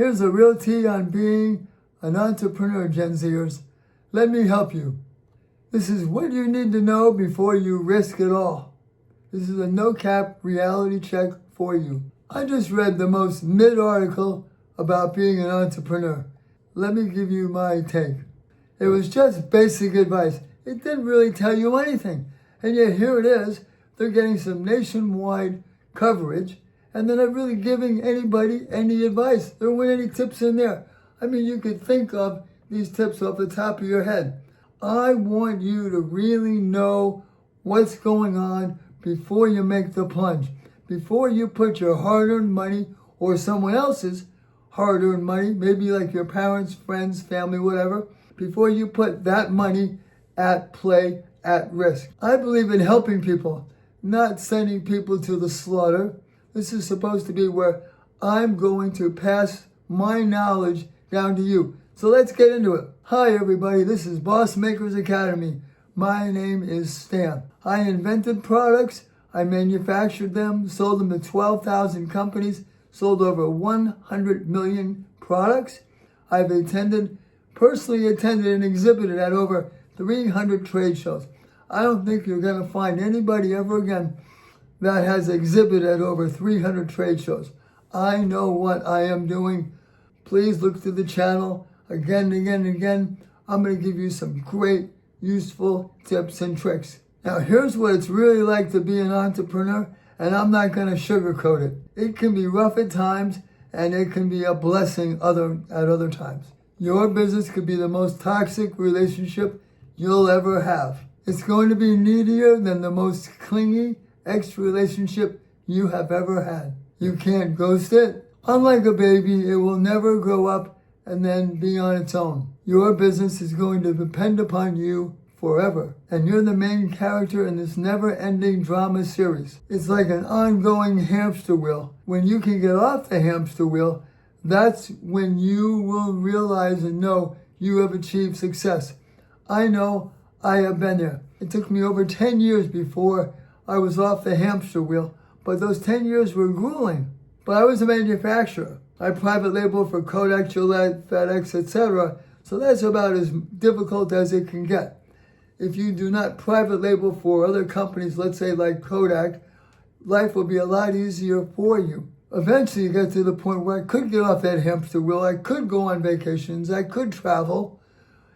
Here's a real tea on being an entrepreneur, Gen Zers. Let me help you. This is what you need to know before you risk it all. This is a no-cap reality check for you. I just read the most mid article about being an entrepreneur. Let me give you my take. It was just basic advice. It didn't really tell you anything. And yet here it is. They're getting some nationwide coverage, and they're not really giving anybody any advice. There weren't any tips in there. I mean, you could think of these tips off the top of your head. I want you to really know what's going on before you make the plunge. Before you put your hard-earned money or someone else's hard-earned money, maybe like your parents, friends, family, whatever, before you put that money at play, at risk. I believe in helping people, not sending people to the slaughter. This is supposed to be where I'm going to pass my knowledge down to you. So let's get into it. Hi everybody, this is BossMakers Academy. My name is Stan. I invented products, I manufactured them, sold them to 12,000 companies, sold over 100 million products. I've personally attended and exhibited at over 300 trade shows. I don't think you're going to find anybody ever again that has exhibited at over 300 trade shows. I know what I am doing. Please look to the channel again and again and again. I'm going to give you some great, useful tips and tricks. Now, here's what it's really like to be an entrepreneur, and I'm not going to sugarcoat it. It can be rough at times, and it can be a blessing at other times. Your business could be the most toxic relationship you'll ever have. It's going to be needier than the most clingy ex-relationship you have ever had. You can't ghost it. Unlike a baby, it will never grow up and then be on its own. Your business is going to depend upon you forever. And you're the main character in this never-ending drama series. It's like an ongoing hamster wheel. When you can get off the hamster wheel, that's when you will realize and know you have achieved success. I know I have been there. It took me over 10 years before I was off the hamster wheel, but those 10 years were grueling. But I was a manufacturer. I private labeled for Kodak, Gillette, FedEx, etc. So that's about as difficult as it can get. If you do not private label for other companies, let's say like Kodak, life will be a lot easier for you. Eventually you get to the point where I could get off that hamster wheel, I could go on vacations, I could travel,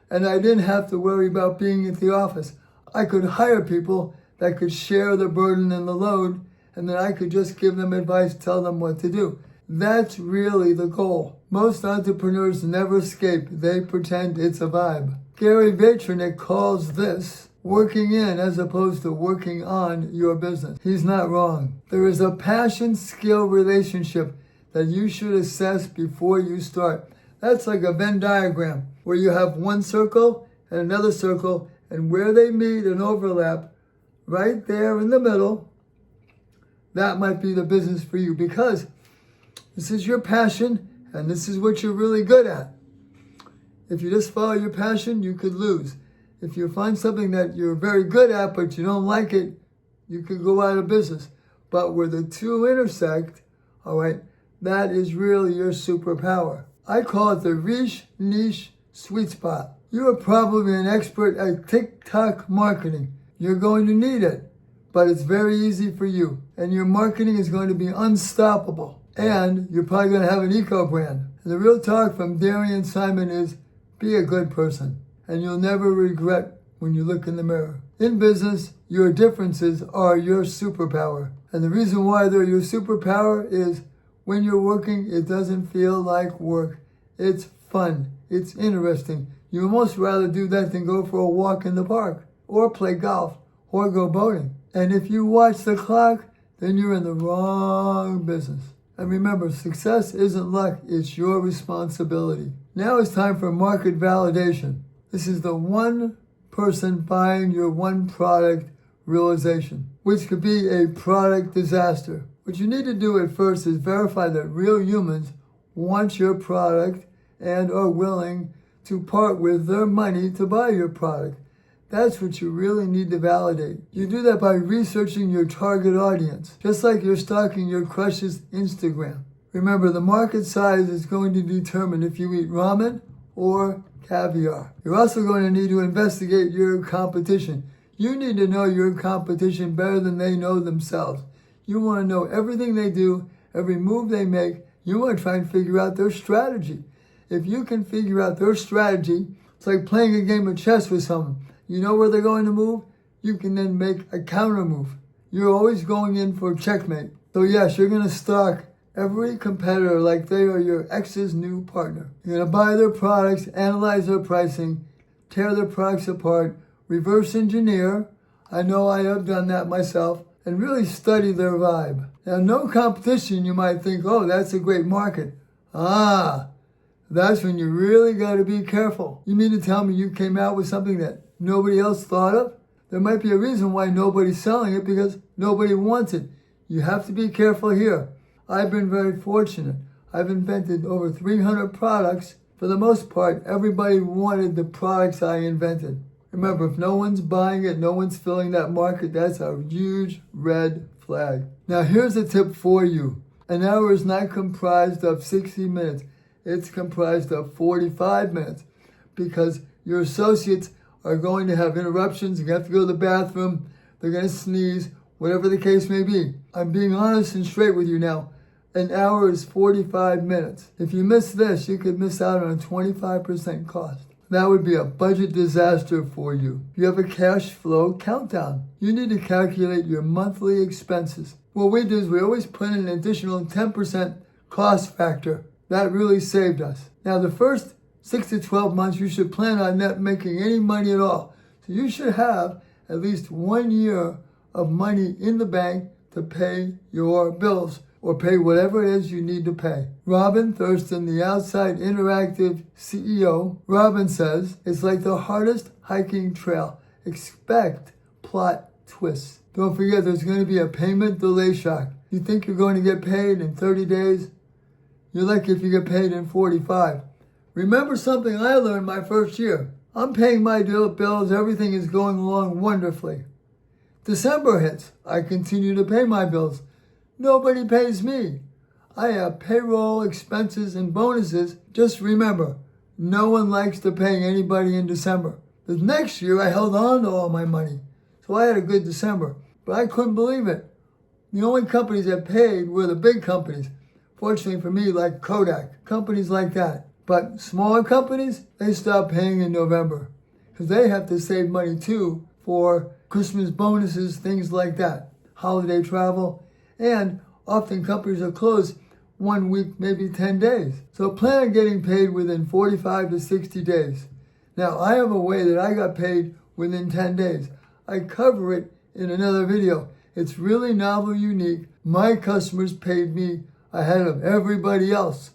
and I didn't have to worry about being at the office. I could hire people that could share the burden and the load, and then I could just give them advice, tell them what to do. That's really the goal. Most entrepreneurs never escape. They pretend it's a vibe. Gary Vaynerchuk calls this working in as opposed to working on your business. He's not wrong. There is a passion-skill relationship that you should assess before you start. That's like a Venn diagram where you have one circle and another circle, and where they meet and overlap, right there in the middle, that might be the business for you, because this is your passion and this is what you're really good at. If you just follow your passion, you could lose. If you find something that you're very good at but you don't like it, you could go out of business. But where the two intersect, all right, that is really your superpower. I call it the niche sweet spot. You are probably an expert at TikTok marketing. You're going to need it, but it's very easy for you. And your marketing is going to be unstoppable. And you're probably going to have an eco brand. And the real talk from Darian Simon is, be a good person, and you'll never regret when you look in the mirror. In business, your differences are your superpower. And the reason why they're your superpower is when you're working, it doesn't feel like work. It's fun. It's interesting. You would almost rather do that than go for a walk in the park, or play golf, or go boating. And if you watch the clock, then you're in the wrong business. And remember, success isn't luck, it's your responsibility. Now it's time for market validation. This is the one person buying your one product realization, which could be a product disaster. What you need to do at first is verify that real humans want your product and are willing to part with their money to buy your product. That's what you really need to validate. You do that by researching your target audience, just like you're stalking your crush's Instagram. Remember, the market size is going to determine if you eat ramen or caviar. You're also going to need to investigate your competition. You need to know your competition better than they know themselves. You want to know everything they do, every move they make. You want to try and figure out their strategy. If you can figure out their strategy, it's like playing a game of chess with someone. You know where they're going to move, you can then make a counter move. You're always going in for checkmate. So yes, you're going to stalk every competitor like they are your ex's new partner. You're going to buy their products, analyze their pricing, tear their products apart, reverse engineer. I know I have done that myself. And really study their vibe. Now, no competition, you might think, oh, that's a great market. That's when you really got to be careful. You mean to tell me you came out with something that nobody else thought of? There might be a reason why nobody's selling it, because nobody wants it. You have to be careful here. I've been very fortunate. I've invented over 300 products. For the most part, everybody wanted the products I invented. Remember, if no one's buying it, no one's filling that market, that's a huge red flag. Now, here's a tip for you. An hour is not comprised of 60 minutes. It's comprised of 45 minutes, because your associates are going to have interruptions. You have to go to the bathroom. They're going to sneeze, whatever the case may be. I'm being honest and straight with you now. An hour is 45 minutes. If you miss this, you could miss out on a 25% cost. That would be a budget disaster for you. You have a cash flow countdown. You need to calculate your monthly expenses. What we do is we always put in an additional 10% cost factor. That really saved us. Now, the first 6 to 12 months, you should plan on not making any money at all. So you should have at least 1 year of money in the bank to pay your bills, or pay whatever it is you need to pay. Robin Thurston, the Outside Interactive CEO, Robin says, it's like the hardest hiking trail. Expect plot twists. Don't forget, there's going to be a payment delay shock. You think you're going to get paid in 30 days? You're lucky if you get paid in 45. Remember something I learned my first year. I'm paying my bills, everything is going along wonderfully. December hits, I continue to pay my bills. Nobody pays me. I have payroll, expenses, and bonuses. Just remember, no one likes to pay anybody in December. The next year, I held on to all my money. So I had a good December. But I couldn't believe it. The only companies that paid were the big companies. Fortunately for me, like Kodak, companies like that. But smaller companies, they stop paying in November, because they have to save money too for Christmas bonuses, things like that, holiday travel. And often companies are closed 1 week, maybe 10 days. So plan on getting paid within 45 to 60 days. Now, I have a way that I got paid within 10 days. I cover it in another video. It's really novel, unique. My customers paid me ahead of everybody else.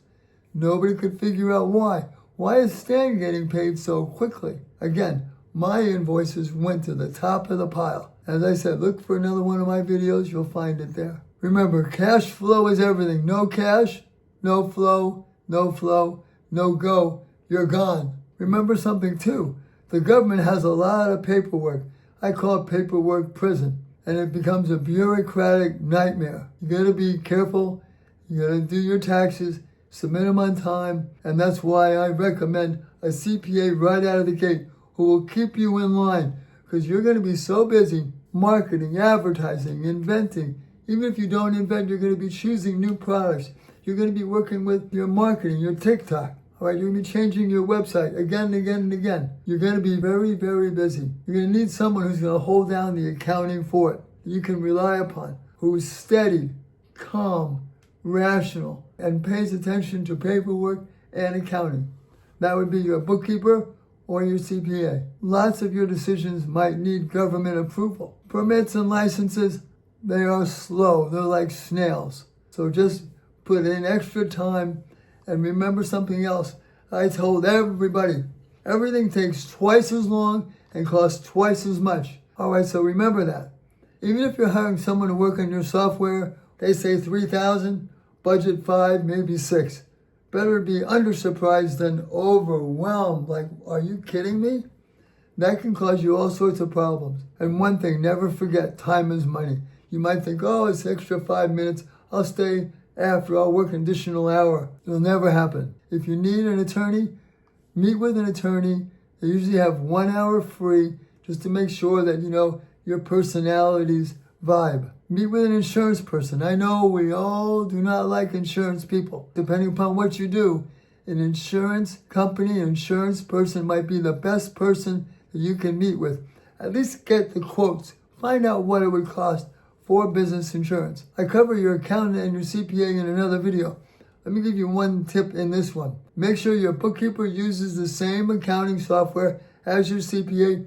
Nobody could figure out why. Why is Stan getting paid so quickly? Again, my invoices went to the top of the pile. As I said, look for another one of my videos. You'll find it there. Remember, cash flow is everything. No cash, no flow, no flow, no go. You're gone. Remember something too. The government has a lot of paperwork. I call it paperwork prison. And it becomes a bureaucratic nightmare. You gotta be careful. You gotta do your taxes, submit them on time. And that's why I recommend a CPA right out of the gate who will keep you in line. Because you're gonna be so busy marketing, advertising, inventing. Even if you don't invent, you're going to be choosing new products. You're going to be working with your marketing, your TikTok. All right, you're going to be changing your website again and again and again. You're going to be very, very busy. You're going to need someone who's going to hold down the accounting for it, that you can rely upon, who's steady, calm, rational, and pays attention to paperwork and accounting. That would be your bookkeeper or your CPA. Lots of your decisions might need government approval. Permits and licenses, they are slow. They're like snails. So just put in extra time, and remember something else. I told everybody, everything takes twice as long and costs twice as much. All right, so remember that. Even if you're hiring someone to work on your software, they say $3,000, budget $5,000, maybe $6,000. Better be undersurprised than overwhelmed. Like, are you kidding me? That can cause you all sorts of problems. And one thing, never forget, time is money. You might think, oh, it's extra 5 minutes. I'll stay after I'll work an additional hour. It'll never happen. If you need an attorney, meet with an attorney. They usually have 1 hour free just to make sure that, your personalities vibe. Meet with an insurance person. I know we all do not like insurance people. Depending upon what you do, an insurance company, an insurance person might be the best person that you can meet with. At least get the quotes. Find out what it would cost for business insurance. I cover your accountant and your CPA in another video. Let me give you one tip in this one. Make sure your bookkeeper uses the same accounting software as your CPA.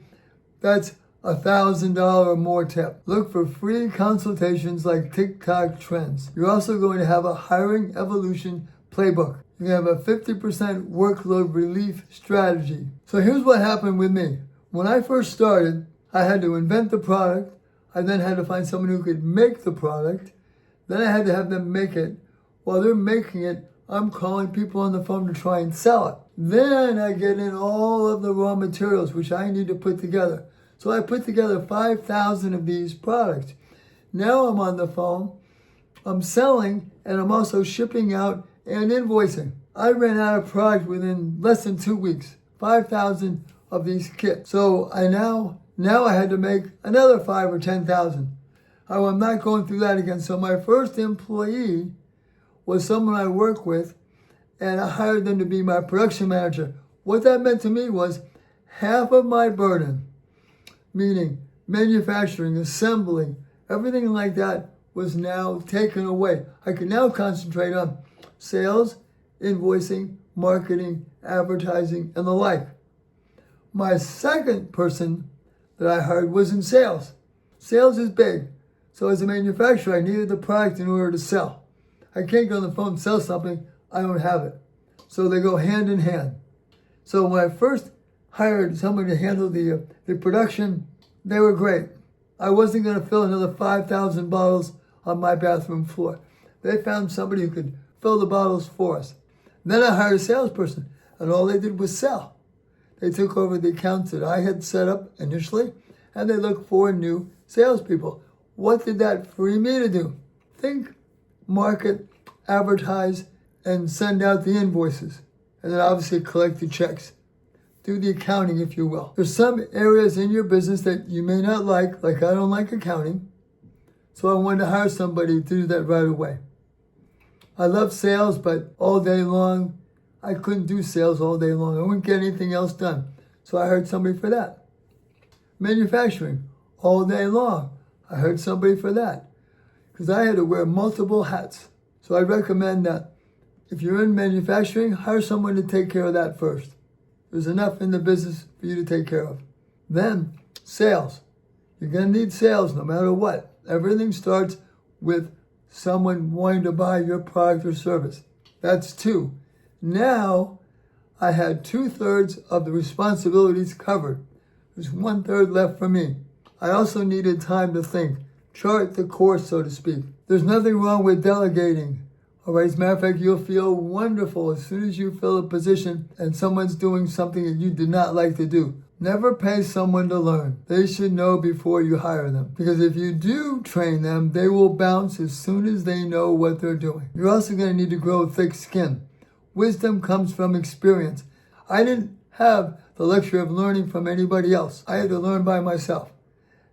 That's $1,000 or more tip. Look for free consultations like TikTok trends. You're also going to have a hiring evolution playbook. You have a 50% workload relief strategy. So here's what happened with me. When I first started, I had to invent the product. I then had to find someone who could make the product. Then I had to have them make it. While they're making it, I'm calling people on the phone to try and sell it. Then I get in all of the raw materials, which I need to put together. So I put together 5,000 of these products. Now I'm on the phone, I'm selling, and I'm also shipping out and invoicing. I ran out of product within less than 2 weeks, 5,000 of these kits. So now I had to make another 5 or 10,000. I'm not going through that again. So my first employee was someone I work with, and I hired them to be my production manager. What that meant to me was half of my burden, meaning manufacturing, assembling, everything like that was now taken away. I could now concentrate on sales, invoicing, marketing, advertising, and the like. My second person that I hired was in sales. Sales is big. So as a manufacturer, I needed the product in order to sell. I can't go on the phone and sell something I don't have it. So they go hand in hand. So when I first hired someone to handle the production, they were great. I wasn't going to fill another 5,000 bottles on my bathroom floor. They found somebody who could fill the bottles for us. Then I hired a salesperson, and all they did was sell. They took over the accounts that I had set up initially, and they looked for new salespeople. What did that free me to do? Think, market, advertise, and send out the invoices. And then obviously collect the checks. Do the accounting, if you will. There's some areas in your business that you may not like I don't like accounting. So I wanted to hire somebody to do that right away. I love sales, but all day long, I couldn't do sales all day long. I wouldn't get anything else done. So I hired somebody for that. Manufacturing, all day long. I hired somebody for that. Because I had to wear multiple hats. So I'd recommend that if you're in manufacturing, hire someone to take care of that first. There's enough in the business for you to take care of. Then, sales. You're going to need sales no matter what. Everything starts with someone wanting to buy your product or service. That's 2. Now, I had 2/3 of the responsibilities covered. There's 1/3 left for me. I also needed time to think, chart the course, so to speak. There's nothing wrong with delegating. All right, as a matter of fact, you'll feel wonderful as soon as you fill a position and someone's doing something that you did not like to do. Never pay someone to learn. They should know before you hire them. Because if you do train them, they will bounce as soon as they know what they're doing. You're also going to need to grow thick skin. Wisdom comes from experience. I didn't have the luxury of learning from anybody else. I had to learn by myself.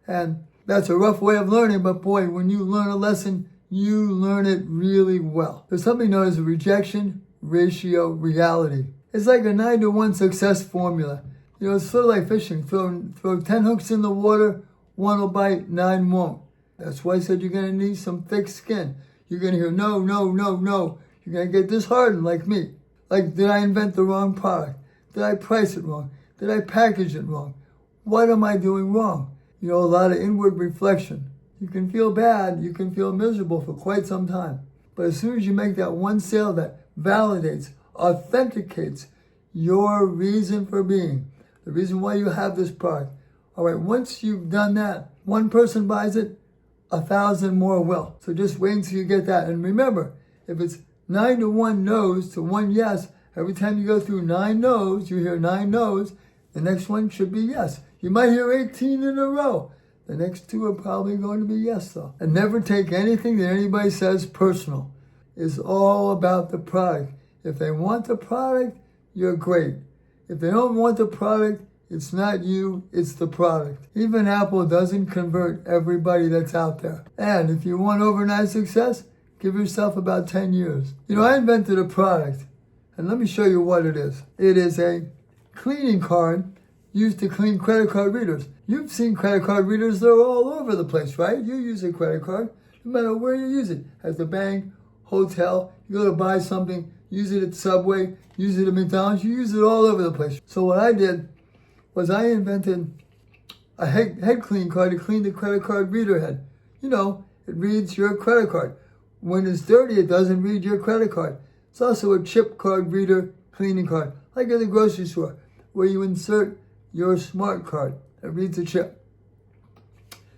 And that's a rough way of learning, but boy, when you learn a lesson, you learn it really well. There's something known as a rejection ratio reality. It's like a 9-to-1 success formula. It's sort of like fishing. Throw 10 hooks in the water, 1 will bite, 9 won't. That's why I said you're going to need some thick skin. You're going to hear no, no, no, no. You're going to get disheartened like me. Like, did I invent the wrong product? Did I price it wrong? Did I package it wrong? What am I doing wrong? A lot of inward reflection. You can feel bad, you can feel miserable for quite some time. But as soon as you make that one sale that validates, authenticates your reason for being, the reason why you have this product. All right, once you've done that, one person buys it, 1,000 more will. So just wait until you get that. And remember, if it's 9-to-1 no's to 1 yes, every time you go through 9 no's, you hear 9 no's, the next one should be yes. You might hear 18 in a row. The next 2 are probably going to be yes, though. And never take anything that anybody says personal. is all about the product. If they want the product, you're great. If they don't want the product, it's not you, it's the product. Even Apple doesn't convert everybody that's out there. And if you want overnight success, give yourself about 10 years. I invented a product, and let me show you what it is. It is a cleaning card used to clean credit card readers. You've seen credit card readers, they're all over the place, right? You use a credit card, no matter where you use it. At the bank, hotel, you go to buy something, use it at Subway, use it at McDonald's, you use it all over the place. So what I did was I invented a head clean card to clean the credit card reader head. It reads your credit card. When it's dirty, it doesn't read your credit card. It's also a chip card reader cleaning card, like at the grocery store, where you insert your smart card that reads a chip.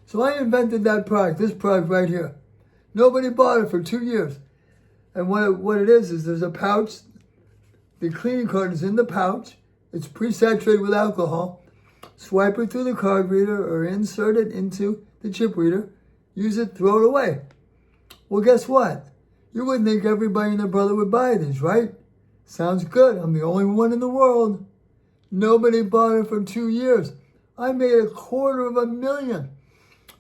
So I invented that product, this product right here. Nobody bought it for 2 years. And what it is there's a pouch. The cleaning card is in the pouch. It's pre-saturated with alcohol. Swipe it through the card reader or insert it into the chip reader. Use it, throw it away. Well, guess what? You wouldn't think everybody and their brother would buy these, right? Sounds good. I'm the only one in the world. Nobody bought it for 2 years. I made $250,000.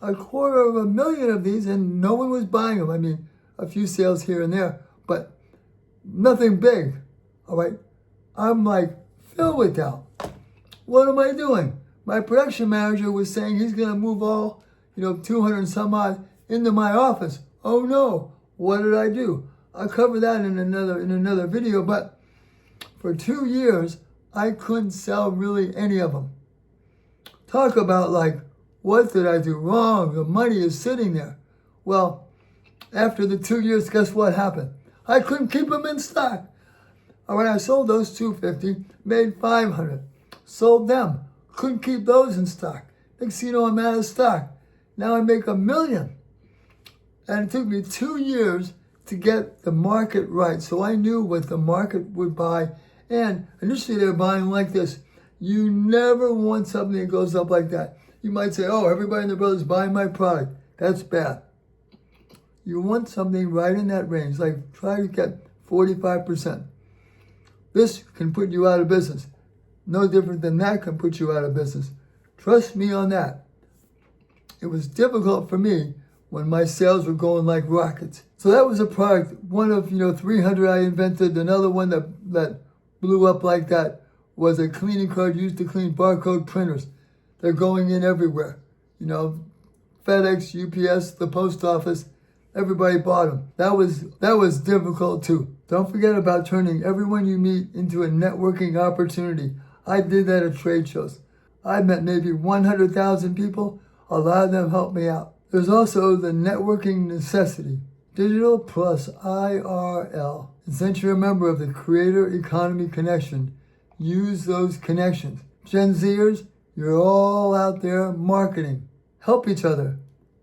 $250,000 of these, and no one was buying them. I mean, a few sales here and there, but nothing big. All right? I'm like filled with doubt. What am I doing? My production manager was saying he's going to move all, 200 and some odd into my office. Oh no, what did I do? I'll cover that in another video, but for 2 years, I couldn't sell really any of them. Talk about what did I do wrong? The money is sitting there. Well, after the 2 years, guess what happened? I couldn't keep them in stock. All right, I sold those $250, made $500. Sold them, couldn't keep those in stock. Next thing you know, I'm out of stock. Now I make $1 million. And it took me 2 years to get the market right. So I knew what the market would buy. And initially they were buying like this. You never want something that goes up like that. You might say, oh, everybody and their brother's buying my product. That's bad. You want something right in that range, like try to get 45%. This can put you out of business. No different than that can put you out of business. Trust me on that. It was difficult for me when my sales were going like rockets. So that was a product, one of 300 I invented. Another one that blew up like that was a cleaning card used to clean barcode printers. They're going in everywhere. FedEx, UPS, the post office, everybody bought them. That was difficult too. Don't forget about turning everyone you meet into a networking opportunity. I did that at trade shows. I met maybe 100,000 people. A lot of them helped me out. There's also the networking necessity. Digital plus IRL. And since you're a member of the Creator Economy Connection, use those connections. Gen Zers, you're all out there marketing. Help each other.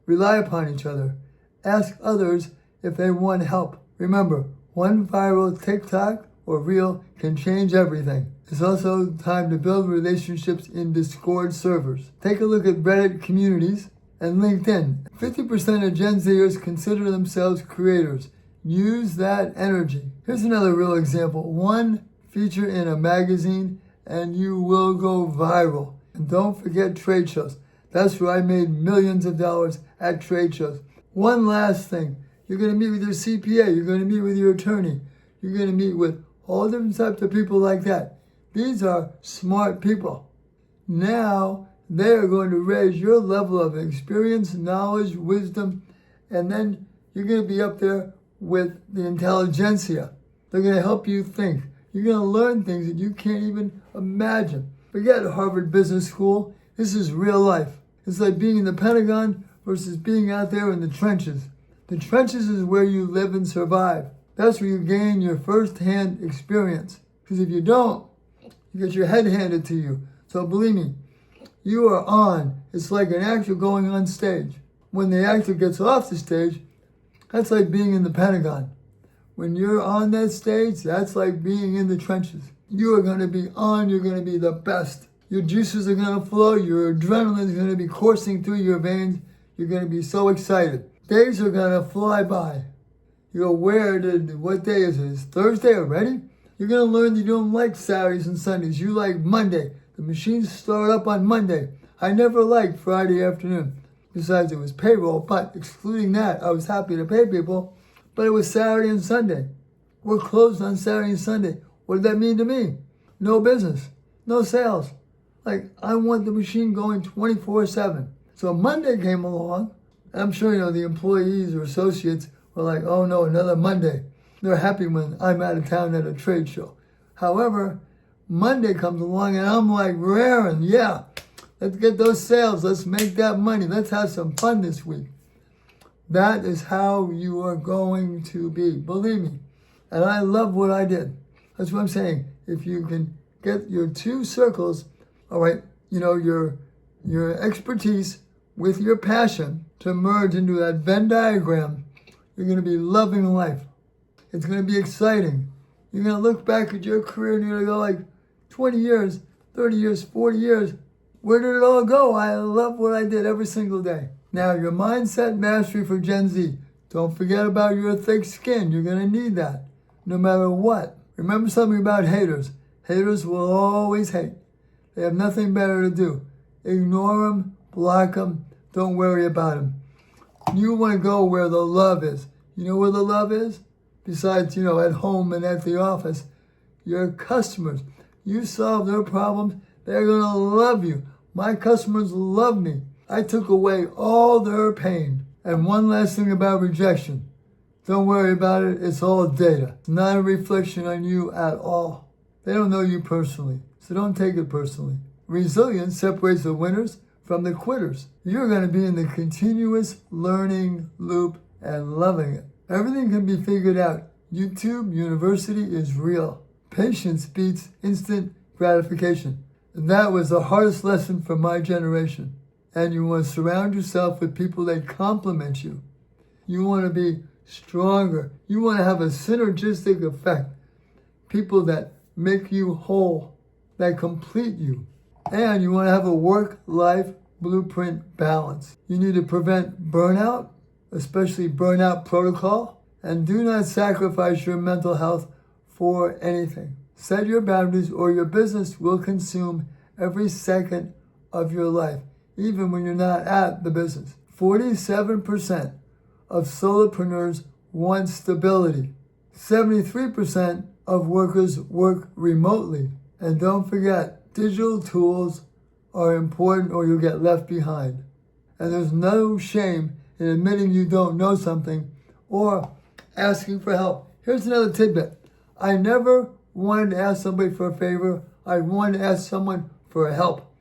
Rely upon each other. Ask others if they want help. Remember, one viral TikTok or reel can change everything. It's also time to build relationships in Discord servers. Take a look at Reddit communities and LinkedIn. 50% of Gen Zers consider themselves creators. Use that energy. Here's another real example. One feature in a magazine and you will go viral. And don't forget trade shows. That's where I made millions of dollars at trade shows. One last thing. You're going to meet with your CPA. You're going to meet with your attorney. You're going to meet with all different types of people like that. These are smart people. Now, they are going to raise your level of experience, knowledge, wisdom, and then you're going to be up there with the intelligentsia. They're going to help you think. You're going to learn things that you can't even imagine. Forget Harvard Business School. This is real life. It's like being in the Pentagon versus being out there in the trenches. The trenches is where you live and survive. That's where you gain your first-hand experience. Because if you don't, you get your head handed to you. So believe me, you are on. It's like an actor going on stage. When the actor gets off the stage, that's like being in the Pentagon. When you're on that stage, that's like being in the trenches. You are going to be on. You're going to be the best. Your juices are going to flow. Your adrenaline is going to be coursing through your veins. You're going to be so excited. Days are going to fly by. You go, what day is it? It's Thursday already? You're going to learn that you don't like Saturdays and Sundays. You like Monday. The machines start up on Monday. I never liked Friday afternoon. Besides, it was payroll, but excluding that, I was happy to pay people. But it was Saturday and Sunday. We're closed on Saturday and Sunday. What did that mean to me? No business. No sales. Like, I want the machine going 24/7. So Monday came along. I'm sure, the employees or associates were like, oh no, another Monday. They're happy when I'm out of town at a trade show. However, Monday comes along and I'm like raring, yeah, let's get those sales. Let's make that money. Let's have some fun this week. That is how you are going to be. Believe me. And I love what I did. That's what I'm saying. If you can get your two circles, all right, your expertise with your passion to merge into that Venn diagram, you're going to be loving life. It's going to be exciting. You're going to look back at your career and you're going to go like 20 years, 30 years, 40 years. Where did it all go? I love what I did every single day. Now, your mindset mastery for Gen Z. Don't forget about your thick skin. You're going to need that no matter what. Remember something about haters. Haters will always hate. They have nothing better to do. Ignore them, block them, don't worry about them. You want to go where the love is. You know where the love is? Besides, at home and at the office. Your customers. You solve their problems, they're going to love you. My customers love me. I took away all their pain. And one last thing about rejection. Don't worry about it. It's all data. It's not a reflection on you at all. They don't know you personally, so don't take it personally. Resilience separates the winners from the quitters. You're going to be in the continuous learning loop and loving it. Everything can be figured out. YouTube University is real. Patience beats instant gratification. And that was the hardest lesson for my generation. And you want to surround yourself with people that compliment you. You want to be stronger. You want to have a synergistic effect. People that make you whole, that complete you. And you want to have a work-life blueprint balance. You need to prevent burnout, especially burnout protocol, and do not sacrifice your mental health for anything. Set your boundaries or your business will consume every second of your life, even when you're not at the business. 47% of solopreneurs want stability. 73% of workers work remotely. And don't forget, digital tools are important or you'll get left behind. And there's no shame in admitting you don't know something or asking for help. Here's another tidbit. I never wanted to ask somebody for a favor. I wanted to ask someone for help.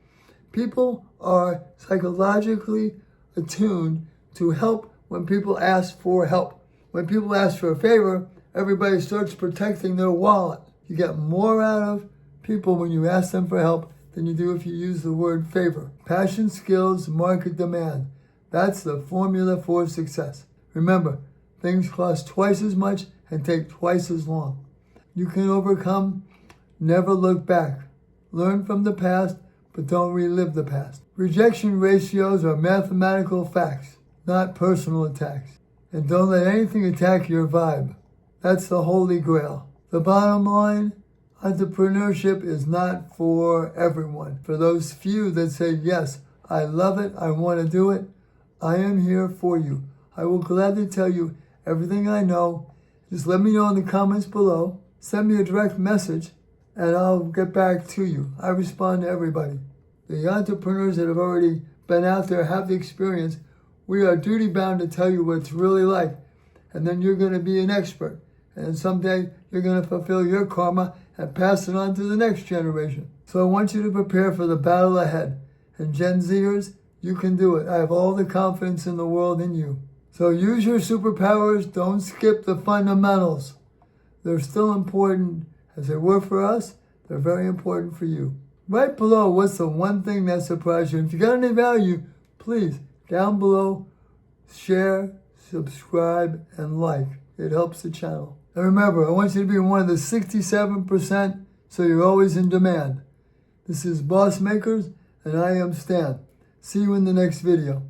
People are psychologically attuned to help when people ask for help. When people ask for a favor, everybody starts protecting their wallet. You get more out of people when you ask them for help than you do if you use the word favor. Passion, skills, market demand. That's the formula for success. Remember, things cost twice as much and take twice as long. You can overcome, never look back. Learn from the past, but don't relive the past. Rejection ratios are mathematical facts, not personal attacks. And don't let anything attack your vibe. That's the holy grail. The bottom line, entrepreneurship is not for everyone. For those few that say, yes, I love it, I want to do it, I am here for you. I will gladly tell you everything I know. Just let me know in the comments below. Send me a direct message and I'll get back to you. I respond to everybody. The entrepreneurs that have already been out there have the experience. We are duty bound to tell you what it's really like. And then you're going to be an expert. And someday you're going to fulfill your karma and pass it on to the next generation. So I want you to prepare for the battle ahead. And Gen Zers, you can do it. I have all the confidence in the world in you. So use your superpowers. Don't skip the fundamentals. They're still important as they were for us. They're very important for you. Right below, what's the one thing that surprised you? If you got any value, please, down below, share, subscribe, and like. It helps the channel. And remember, I want you to be one of the 67% so you're always in demand. This is BossMakers, and I am Stan. See you in the next video.